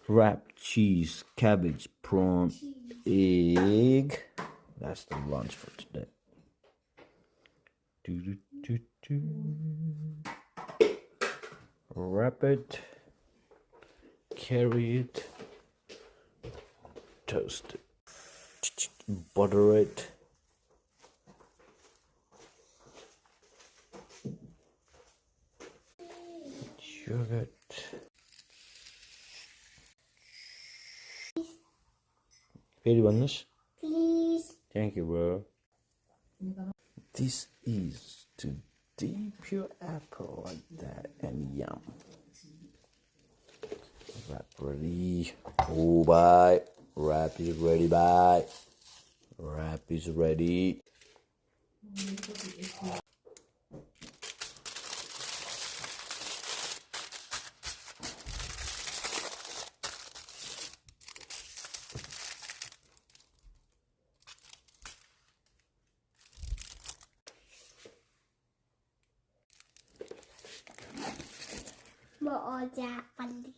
wrap, cheese, cabbage, prawn, egg. That's the lunch for today. Wrap it, carry it, toast it, butter it. Yogurt. Very nice. Please. Thank you, bro. This is to dip your apple like that and yum. Wrap ready. Oh, bye. Wrap is ready. Bye. Wrap is ready. Bỏ ra phần